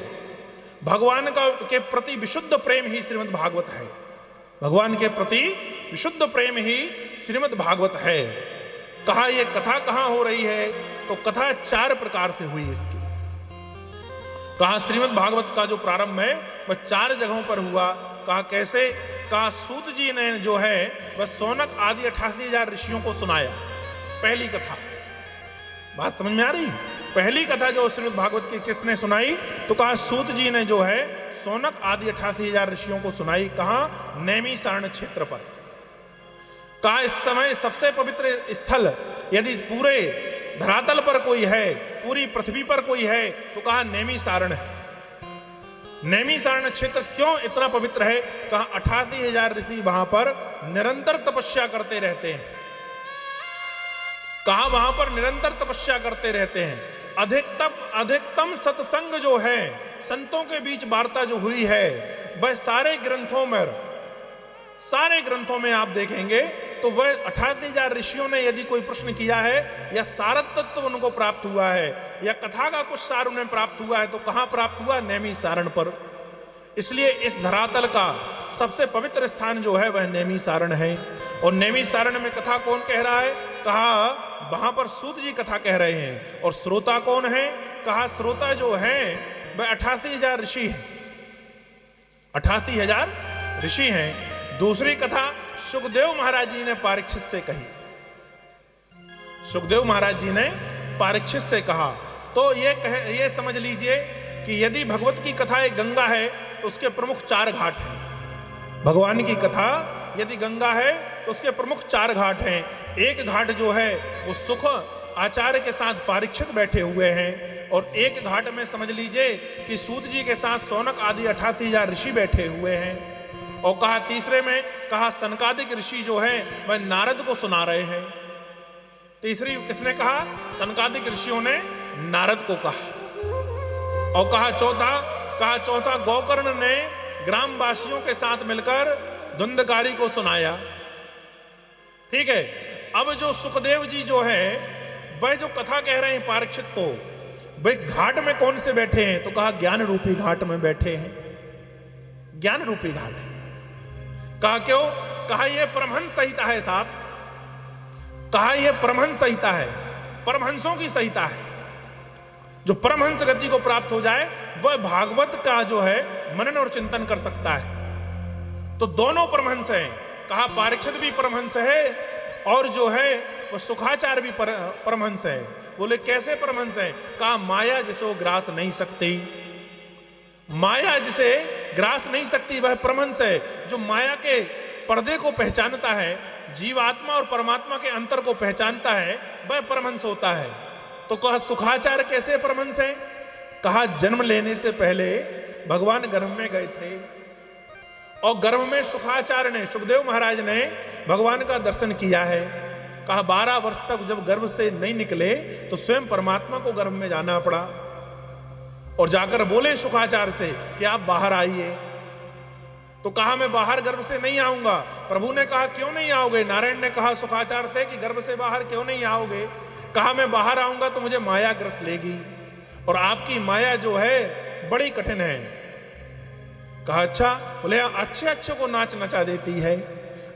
भगवान का के प्रति विशुद्ध प्रेम ही श्रीमद् भागवत है। भगवान के प्रति विशुद्ध प्रेम ही श्रीमद् भागवत है। कहा यह कथा कहाँ हो रही है? तो कथा 4 प्रकार से हुई इसकी। कहा श्रीमद् भागवत का जो प्रारंभ है वह 4 जगहों पर हुआ। कहा कैसे? कहा सूत जी ने जो है वह सौनक आदि 88,000 ऋषियों को सुनाया। पहली कथा, बात समझ में आ रही? पहली कथा जो श्रीमद् भागवत की किसने सुनाई? तो कहा सूत जी ने जो है सौनक आदि 88,000 ऋषियों को सुनाई। कहा? नैमिषारण्य क्षेत्र पर। कहा इस समय सबसे पवित्र स्थल यदि पूरे धरातल पर कोई है, पूरी पृथ्वी पर कोई है, तो कहा नैमिषारण्य है। नैमिषारण्य क्षेत्र क्यों इतना पवित्र है? कहा 88,000 ऋषि वहां पर निरंतर तपस्या करते रहते हैं। कहा वहां पर निरंतर तपस्या करते रहते हैं। अधिकतम सत्संग जो है, संतों के बीच वार्ता जो हुई है, वह सारे ग्रंथों में आप देखेंगे तो वह 88,000 ऋषियों ने यदि कोई प्रश्न किया है या सारत तत्व उनको प्राप्त हुआ है या कथा का कुछ सार उन्हें प्राप्त हुआ है, तो कहां प्राप्त हुआ? नैमिषारण्य पर। इसलिए इस धरातल का सबसे पवित्र स्थान जो है वह नैमिषारण्य है। और नैमिषारण्य में कथा कौन कह रहा है? कहा वहां पर सूत जी कथा कह रहे हैं। और श्रोता कौन है? कहा श्रोता जो है वह 88,000 ऋषि हैं। 88,000 ऋषि हैं। दूसरी कथा सुखदेव महाराज जी ने परीक्षित से कही। सुखदेव महाराज जी ने परीक्षित से कहा। तो ये समझ लीजिए कि यदि भगवत की कथा एक गंगा है तो उसके प्रमुख 4 घाट हैं। भगवान की कथा यदि गंगा है तो उसके प्रमुख 4 घाट हैं। एक घाट जो है वो सुख आचार्य के साथ परीक्षित बैठे हुए हैं, और एक घाट में समझ लीजिए कि सूत जी के साथ सौनक आदि 88,000 ऋषि बैठे हुए हैं। और कहा तीसरे में कहा सनकादिक ऋषि जो है वह नारद को सुना रहे हैं। तीसरी किसने कहा? सनकादिक ऋषियों ने नारद को कहा। और कहा चौथा गोकर्ण ने ग्रामवासियों के साथ मिलकर धुंधकारी को सुनाया। ठीक है। अब जो सुखदेव जी जो है वह जो कथा कह रहे हैं परीक्षित को, वे घाट में कौन से बैठे हैं? तो कहा ज्ञान रूपी घाट में बैठे हैं। ज्ञान रूपी घाट। कहा क्यों? कहा यह परमहंस संहिता है साहब। कहा यह परमहंस संहिता है, परमहंसों की संहिता है। जो परमहंस गति को प्राप्त हो जाए वह भागवत का जो है मनन और चिंतन कर सकता है। तो दोनों परमहंस हैं। कहा परीक्षित भी परमहंस है और जो है वो सुखाचार्य भी परमहंस है। बोले कैसे परमहंस है? कहा माया जिसे वो ग्रास नहीं सकती, माया जिसे ग्रास नहीं सकती वह परमहंस है। जो माया के पर्दे को पहचानता है, जीवात्मा और परमात्मा के अंतर को पहचानता है, वह परमहंस होता है। तो कहा सुखाचार्य कैसे परमहंस है? कहा जन्म लेने से पहले भगवान गर्भ में गए थे और गर्भ में सुखाचार्य ने, सुखदेव महाराज ने भगवान का दर्शन किया है। कहा 12 वर्ष तक जब गर्भ से नहीं निकले तो स्वयं परमात्मा को गर्भ में जाना पड़ा और जाकर बोले सुखाचार्य से कि आप बाहर आइए। तो कहा मैं बाहर गर्भ से नहीं आऊंगा। प्रभु ने कहा क्यों नहीं आओगे? नारायण ने कहा सुखाचार्य से कि गर्भ से बाहर क्यों नहीं आओगे? कहा मैं बाहर आऊंगा तो मुझे माया ग्रस लेगी और आपकी माया जो है बड़ी कठिन है। कहा अच्छा? बोले अच्छे को नाच नचा देती है।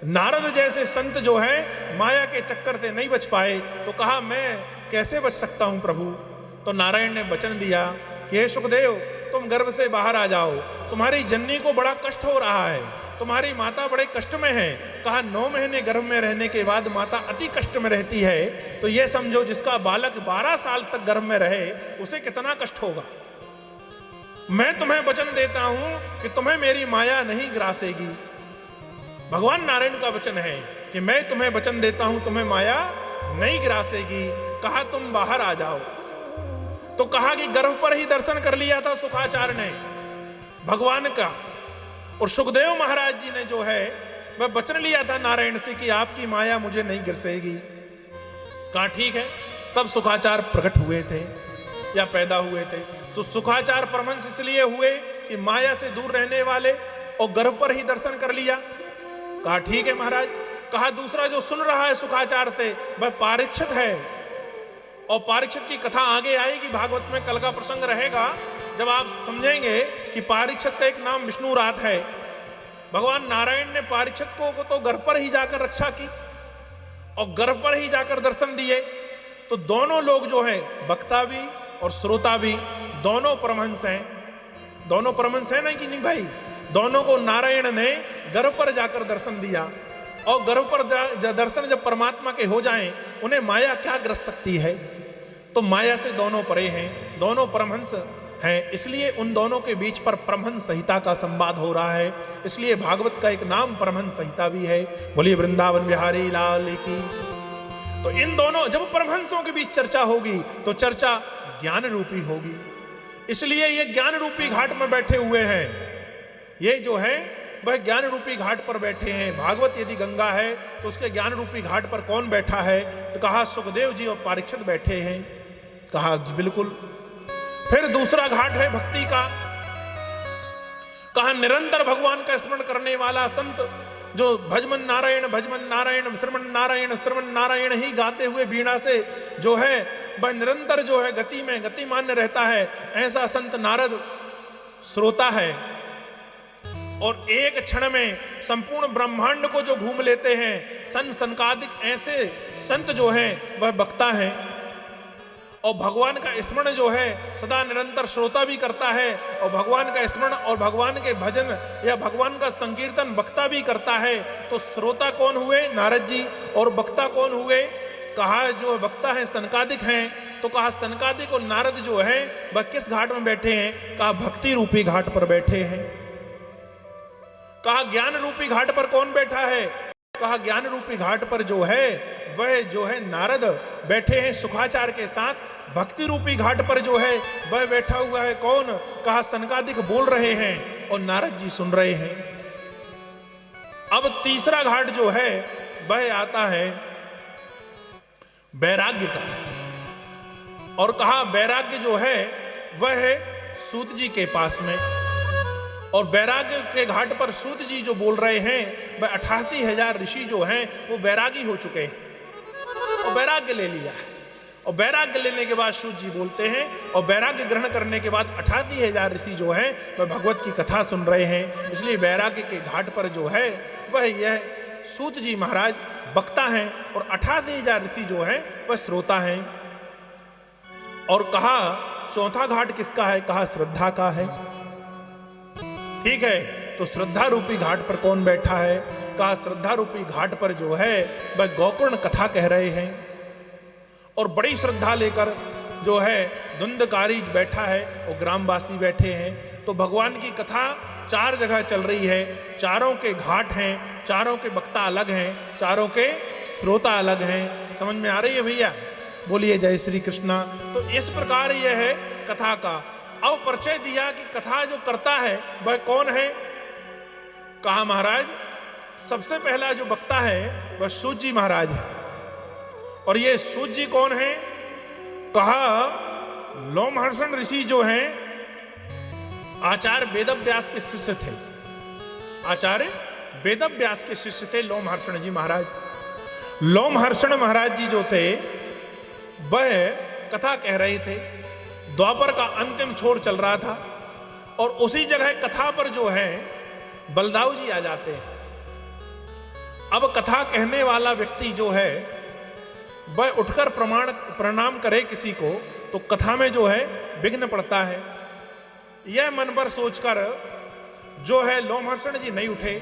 नारद जैसे संत जो है माया के चक्कर से नहीं बच पाए, तो कहा मैं कैसे बच सकता हूं प्रभु? तो नारायण ने वचन दिया कि हे सुखदेव तुम गर्भ से बाहर आ जाओ, तुम्हारी जननी को बड़ा कष्ट हो रहा है, तुम्हारी माता बड़े कष्ट में है। कहा 9 महीने गर्भ में रहने के बाद माता अति कष्ट में रहती है, तो ये समझो जिसका बालक 12 साल तक गर्भ में रहे उसे कितना कष्ट होगा। मैं तुम्हें वचन देता हूं कि तुम्हें मेरी माया नहीं ग्रासेगी। भगवान नारायण का वचन है कि मैं तुम्हें वचन देता हूं तुम्हें माया नहीं ग्रासेगी। कहा तुम बाहर आ जाओ। तो कहा कि गर्भ पर ही दर्शन कर लिया था सुखाचार्य ने भगवान का, और सुखदेव महाराज जी ने जो है वह वचन लिया था नारायण से कि आपकी माया मुझे नहीं ग्रसेगी। कहा ठीक है। तब सुखाचार्य प्रकट हुए थे या पैदा हुए थे। तो सुखाचार्य परमहंस इसलिए हुए कि माया से दूर रहने वाले, और गर्भ पर ही दर्शन कर लिया। कहा ठीक है महाराज। कहा दूसरा जो सुन रहा है सुखाचार्य से वह परीक्षित है, और परीक्षित की कथा आगे आएगी भागवत में, कल का प्रसंग रहेगा जब आप समझेंगे कि परीक्षित का एक नाम विष्णु रात है। भगवान नारायण ने परीक्षित को तो गर्भ पर ही जाकर रक्षा की और गर्भ पर ही जाकर दर्शन दिए। तो दोनों लोग जो है, वक्ता भी और श्रोता भी, दोनों परमहंस हैं। दोनों परमहंस है ना कि नहीं भाई? दोनों को नारायण ने गर्भ पर जाकर दर्शन दिया, और गर्भ पर दर्शन जब परमात्मा के हो जाएं, उन्हें माया क्या ग्रस सकती है? तो माया से दोनों परे हैं, दोनों परमहंस हैं। इसलिए उन दोनों के बीच पर परमहंस संहिता का संवाद हो रहा है। इसलिए भागवत का एक नाम परमहंस संहिता भी है। बोलिए वृंदावन बिहारी लाल की। तो इन दोनों, जब परमहंसों के बीच चर्चा होगी तो चर्चा ज्ञान रूपी होगी। इसलिए ये ज्ञान रूपी घाट में बैठे हुए हैं। ये जो है वह ज्ञान रूपी घाट पर बैठे हैं। भागवत यदि गंगा है तो उसके ज्ञान रूपी घाट पर कौन बैठा है? तो कहा सुखदेव जी और परीक्षित बैठे हैं। कहा बिल्कुल। फिर दूसरा घाट है भक्ति का। कहा निरंतर भगवान का स्मरण करने वाला संत, जो भजमन नारायण श्रवण नारायण ही गाते हुए वीणा से जो है वह निरंतर जो है गति में गतिमान रहता है, ऐसा संत नारद श्रोता है। और एक क्षण में संपूर्ण ब्रह्मांड को जो घूम लेते हैं, सनकादिक ऐसे संत जो हैं वह वक्ता है। और भगवान का स्मरण जो है सदा निरंतर श्रोता भी करता है, और भगवान का स्मरण और भगवान के भजन या भगवान का संकीर्तन वक्ता भी करता है। तो श्रोता कौन हुए? नारद जी। और वक्ता कौन हुए? कहा जो वक्ता है सनकादिक हैं। तो कहा सनकादिक और नारद जो है वह किस घाट में बैठे हैं? कहा भक्ति रूपी घाट पर बैठे हैं। कहा ज्ञान रूपी घाट पर कौन बैठा है? कहा ज्ञान रूपी घाट पर जो है वह जो है नारद बैठे हैं सुखाचार के साथ। भक्ति रूपी घाट पर जो है वह बैठा हुआ है कौन? कहा सनकादिक बोल रहे हैं और नारद जी सुन रहे हैं। अब तीसरा घाट जो है वह आता है वैराग्य का। और कहा वैराग्य जो है वह है सूत जी के पास में। और वैराग्य के घाट पर सूत जी जो बोल रहे हैं वह 88,000 ऋषि जो हैं वो वैरागी हो चुके हैं और वैराग्य ले लिया है। और वैराग्य लेने के बाद सूत जी बोलते हैं, और वैराग्य ग्रहण करने के बाद 88,000 ऋषि जो हैं वह भगवत की कथा सुन रहे हैं। इसलिए वैराग्य के घाट पर जो है वह यह सूत जी महाराज वक्ता हैं, और 88,000 ऋषि जो हैं वह श्रोता हैं। और कहा चौथा घाट किसका है? कहा श्रद्धा का है। ठीक है, तो श्रद्धा रूपी घाट पर कौन बैठा है? कहा श्रद्धा रूपी घाट पर जो है वह गौकर्ण कथा कह रहे हैं, और बड़ी श्रद्धा लेकर जो है धुंधकारी बैठा है और ग्रामवासी बैठे हैं। तो भगवान की कथा 4 जगह चल रही है, चारों के घाट हैं, चारों के वक्ता अलग हैं, चारों के श्रोता अलग हैं। समझ में आ रही है भैया? बोलिए जय श्री कृष्णा। तो इस प्रकार यह है कथा का। अब परिचय दिया कि कथा जो करता है वह कौन है। कहा महाराज सबसे पहला जो वक्ता है वह सूत जी महाराज है। और ये सूत जी कौन है? कहा लोमहर्षण ऋषि जो हैं आचार्य वेदव्यास के शिष्य थे। आचार्य वेदव्यास के शिष्य थे लोमहर्षण जी महाराज। लोमहर्षण महाराज जी जो थे वह कथा कह रहे थे। द्वापर का अंतिम छोर चल रहा था, और उसी जगह कथा पर जो है बलदाऊ जी आ जाते हैं। अब कथा कहने वाला व्यक्ति जो है वह उठकर प्रणाम करे किसी को, तो कथा में जो है विघ्न पड़ता है। यह मन पर सोचकर जो है लोमहर्षण जी नहीं उठे,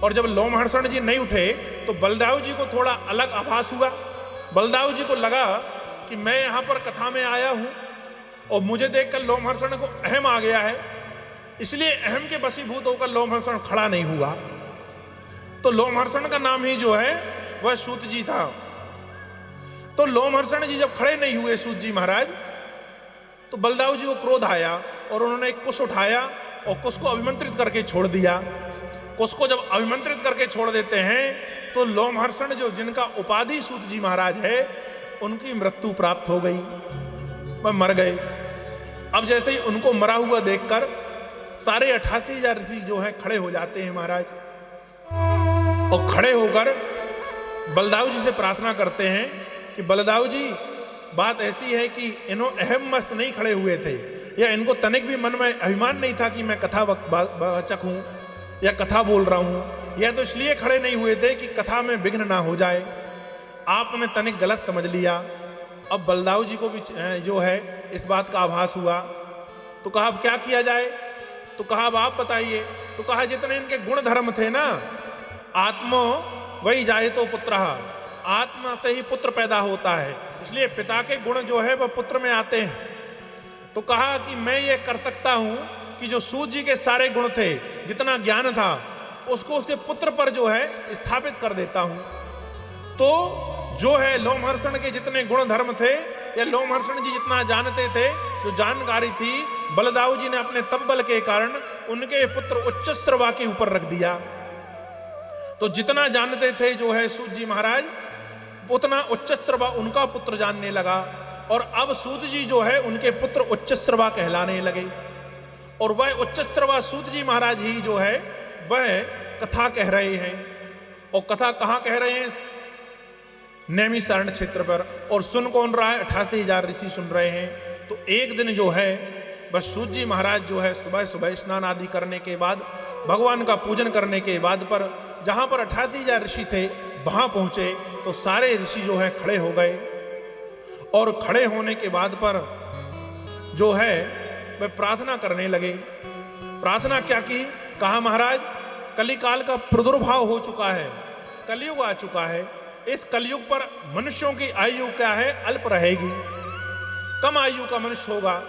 और जब लोमहर्षण जी नहीं उठे तो बलदाऊ जी को थोड़ा अलग आभास हुआ। बलदाऊ जी को लगा कि मैं यहां पर कथा में आया हूं और मुझे देखकर लोमहर्षण को अहम आ गया है, इसलिए अहम के वशीभूत होकर लोमहर्षण खड़ा नहीं हुआ। तो लोमहर्षण का नाम ही जो है वह सूत जी था। तो लोमहर्षण जी जब खड़े नहीं हुए सूत जी महाराज, तो बलदाऊ जी को क्रोध आया और उन्होंने एक कुश उठाया और कुश को अभिमंत्रित करके छोड़ दिया। कुश को जब अभिमंत्रित करके छोड़ देते हैं तो लोमहर्षण जो जिनका उपाधि सूत जी महाराज है उनकी मृत्यु प्राप्त हो गई, वह मर गए। अब जैसे ही उनको मरा हुआ देखकर सारे 88,000 ऋषि जो है खड़े हो जाते हैं महाराज, और खड़े होकर बलदाऊ जी से प्रार्थना करते हैं कि बलदाऊ जी बात ऐसी है कि इन्हों अहम मस नहीं खड़े हुए थे, या इनको तनिक भी मन में अभिमान नहीं था कि मैं कथा वाचक हूं या कथा बोल रहा हूं, या तो इसलिए खड़े नहीं हुए थे कि कथा में विघ्न ना हो जाए। आपने तनिक गलत समझ लिया। अब बलदाऊ जी को भी जो है इस बात का आभास हुआ, तो कहा अब क्या किया जाए। तो कहा अब आप बताइए। तो कहा जितने इनके गुण धर्म थे ना, आत्मो वही जाए तो पुत्र, आत्मा से ही पुत्र पैदा होता है, इसलिए पिता के गुण जो है वह पुत्र में आते हैं। तो कहा कि मैं ये कर सकता हूं कि जो सूत जी के सारे गुण थे, जितना ज्ञान था, उसको उसके पुत्र पर जो है स्थापित कर देता हूं। तो जो है लोमहर्षण के जितने गुण धर्म थे, या लोमहर्षण जी जितना जानते थे, जो जानकारी थी, बलदाऊ जी ने अपने तब्बल के कारण उनके पुत्र उच्चश्रवा के ऊपर रख दिया। तो जितना जानते थे जो है सूत जी महाराज, उतना उच्चश्रवा उनका पुत्र जानने लगा। और अब सूत जी जो है उनके पुत्र उच्चश्रवा कहलाने लगे। और वह उच्चश्रवा सूत जी महाराज ही जो है वह कथा कह रहे हैं। और कथा कहाँ कह रहे हैं? नैमिषारण्य क्षेत्र पर। और सुन कौन रहा है? 88,000 ऋषि सुन रहे हैं। तो एक दिन जो है बस सूत जी महाराज जो है सुबह सुबह स्नान आदि करने के बाद, भगवान का पूजन करने के बाद पर जहां पर 88,000 ऋषि थे वहां पहुंचे। तो सारे ऋषि जो है खड़े हो गए। और खड़े होने के बाद पर जो है वह प्रार्थना करने लगे। प्रार्थना क्या की? कहा महाराज कलिकाल का प्रादुर्भाव हो चुका है, कलयुग आ चुका है। इस कलयुग पर मनुष्यों की आयु क्या है? अल्प रहेगी, कम आयु का मनुष्य होगा।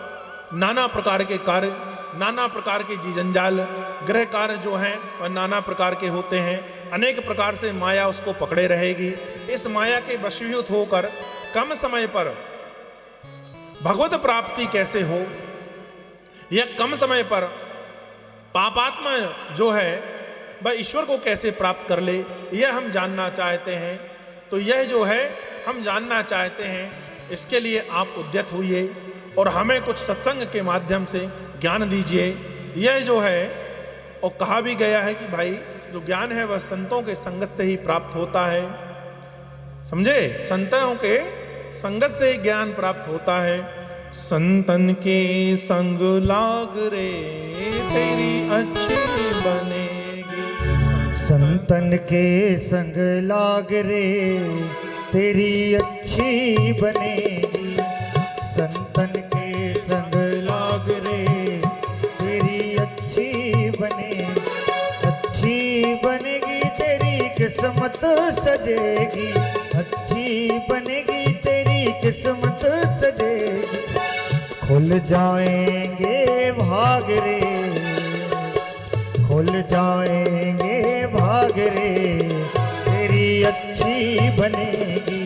नाना प्रकार के कार्य, नाना प्रकार के जी जंजाल, गृह कार्य जो हैं वह नाना प्रकार के होते हैं। अनेक प्रकार से माया उसको पकड़े रहेगी। इस माया के वशीभूत होकर कम समय पर भगवत प्राप्ति कैसे हो, या कम समय पर पापात्मा जो है वह ईश्वर को कैसे प्राप्त कर ले, यह हम जानना चाहते हैं। तो यह जो है हम जानना चाहते हैं, इसके लिए आप उद्यत होइए और हमें कुछ सत्संग के माध्यम से ज्ञान दीजिए। यह जो है, और कहा भी गया है कि भाई जो ज्ञान है वह संतों के संगत से ही प्राप्त होता है। समझे? संतों के संगत से ही ज्ञान प्राप्त होता है। संतन के संग लाग रे तेरी अच्छी बनेगी, संतन के संग लाग रे तेरी अच्छी बनेगी। संतन के संग लाग रे तेरी अच्छी बनेगी तेरी किस्मत सजेगी, अच्छी बनेगी तेरी किस्मत सजेगी। खुल जाएंगे भाग रे, खुल जाएंगे भाग रे तेरी अच्छी बनेगी।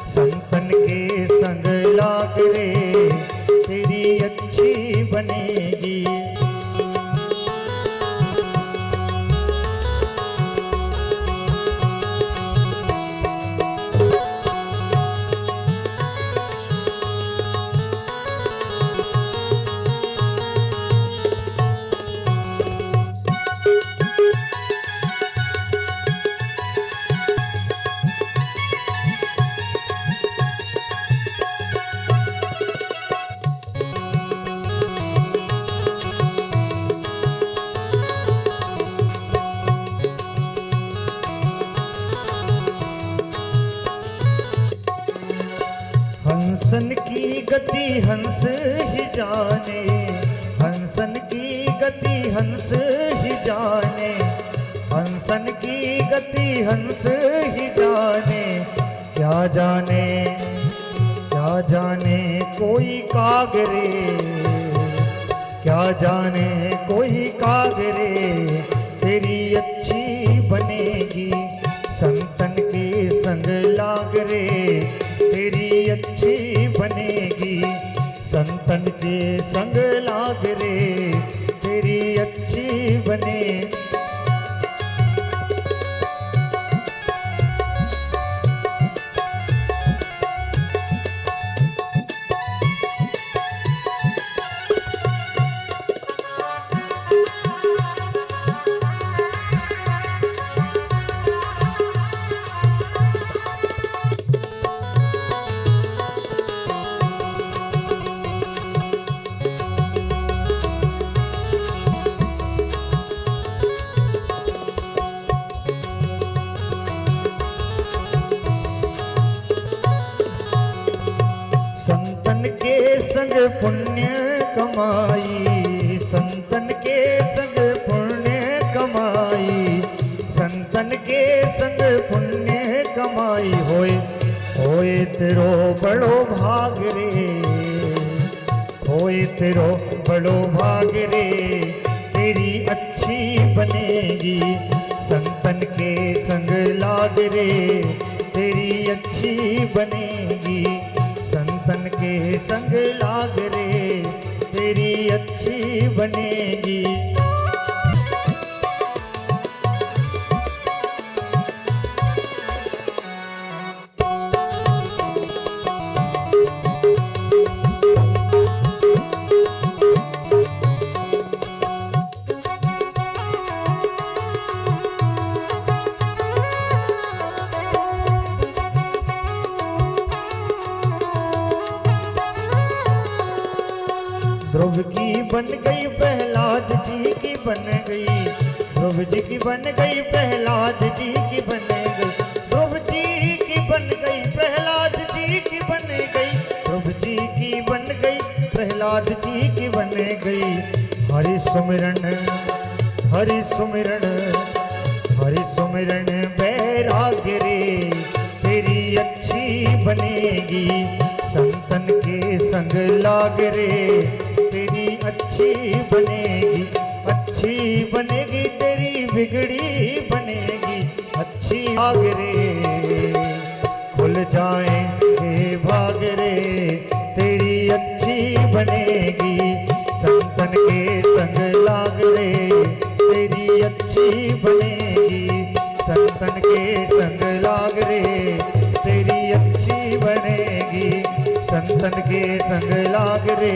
संतन के संग लाग रे तेरी अच्छी बनेगी। हंसन की गति हंस ही जाने, हंसन की गति हंस ही जाने, हंसन की गति हंस ही जाने। क्या जाने, क्या जाने कोई कागरे, क्या जाने कोई कागरे तेरी अच्छी बनेगी। संतन के संग लाग रे तेरी अच्छी बनेगी। संतन के संग लाग रे तेरी अच्छी बने। कमाई, संतन के संग पुण्य कमाई, संतन के संग पुण्य कमाई। होए तेरो बड़ो भाग रे, होए तेरो बड़ो भाग रे, तेरी अच्छी बनेगी संतन के संग लाग रे, तेरी अच्छी बनेगी संतन के संग लाग रे, तेरी अच्छी बनेगी। ध्रुव की बन गई प्रहलाद जी की बन गई, ध्रुव जी की बन गई प्रहलाद जी की बन गई, ध्रुव जी की बन गई प्रहलाद जी की बन गई, ध्रुव जी की बन गई प्रहलाद जी की बन गई। हरि सुमिरन हरि सुमिरन हरि सुमिरन बैराग्य रे, तेरी अच्छी बनेगी संतन के संग लाग रे, तेरी अच्छी बनेगी, अच्छी बनेगी तेरी बिगड़ी बनेगी अच्छी भाग रे, खुल जाएंगे भाग रे, तेरी अच्छी बनेगी संतन के संग लाग रे, तेरी अच्छी बनेगी संतन के संग लाग रे, तेरी अच्छी बनेगी संतन के संग लाग रे,